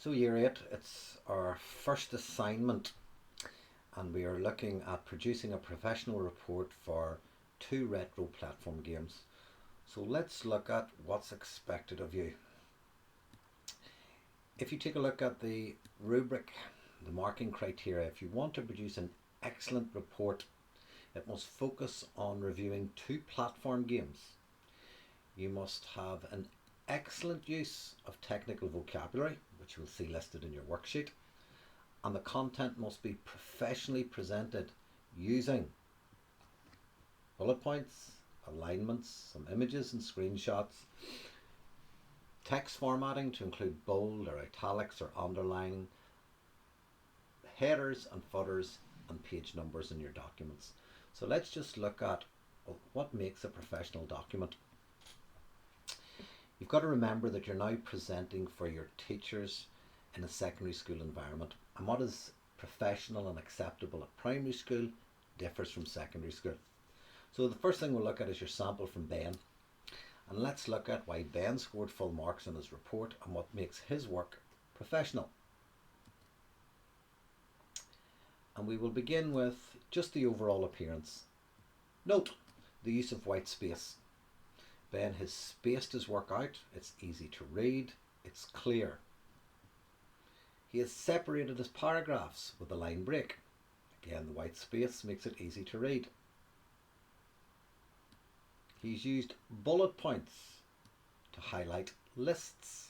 So year 8, it's our first assignment and we are looking at producing a professional report for 2 retro platform games. So let's look at what's expected of you. If you take a look at the rubric, the marking criteria, if you want to produce an excellent report, it must focus on reviewing 2 platform games. You must have an excellent use of technical vocabulary, which you'll see listed in your worksheet, and the content must be professionally presented using bullet points, alignments, some images and screenshots, text formatting to include bold or italics or underlining, headers and footers, and page numbers in your documents. So let's just look at what makes a professional document. You've got to remember that you're now presenting for your teachers in a secondary school environment, and what is professional and acceptable at primary school differs from secondary school. So the first thing we'll look at is your sample from Ben, and let's look at why Ben scored full marks on his report and what makes his work professional. And we will begin with just the overall appearance. Note the use of white space. Ben has spaced his work out, it's easy to read, it's clear. He has separated his paragraphs with a line break. Again, the white space makes it easy to read. He's used bullet points to highlight lists.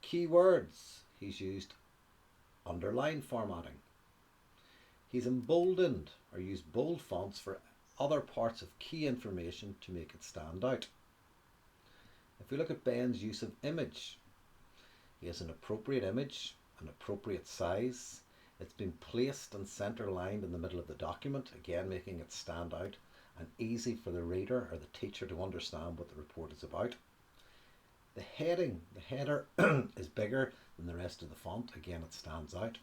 Keywords, he's used underline formatting. He's emboldened or used bold fonts for other parts of key information to make it stand out. If we look at Ben's use of image, he has an appropriate image, an appropriate size. It's been placed and center lined in the middle of the document, again making it stand out and easy for the reader or the teacher to understand what the report is about. The header is bigger than the rest of the font, again it stands out.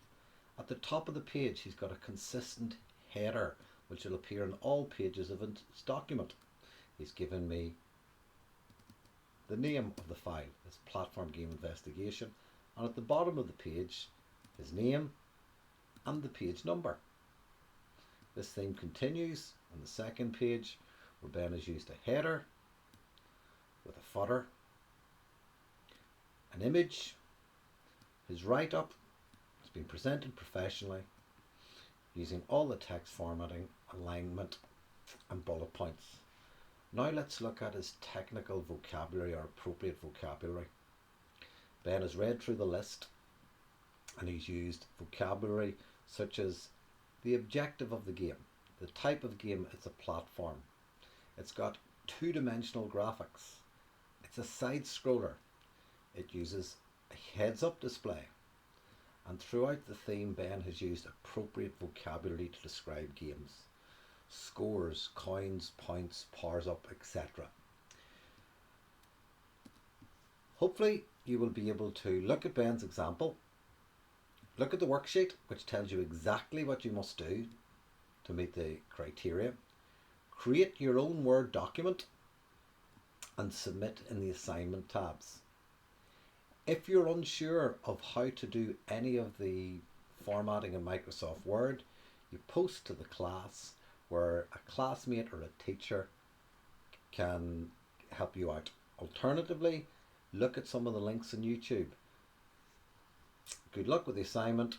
At the top of the page he's got a consistent header which will appear on all pages of his document. He's given me the name of the file, it's Platform Game Investigation, and at the bottom of the page his name and the page number. This theme continues on the second page where Ben has used a header with a footer, an image, his write-up has been presented professionally using all the text formatting, alignment and bullet points. Now let's look at his technical vocabulary or appropriate vocabulary. Ben has read through the list and he's used vocabulary such as the objective of the game, the type of game, it's a platform. It's got 2-dimensional graphics. It's a side scroller. It uses a heads-up display. And throughout the theme, Ben has used appropriate vocabulary to describe games. Scores, coins, points, powers up, etc. Hopefully you will be able to look at Ben's example, look at the worksheet which tells you exactly what you must do to meet the criteria, create your own Word document and submit in the assignment tabs. If you're unsure of how to do any of the formatting in Microsoft Word, you post to the class where a classmate or a teacher can help you out. Alternatively, look at some of the links on YouTube. Good luck with the assignment.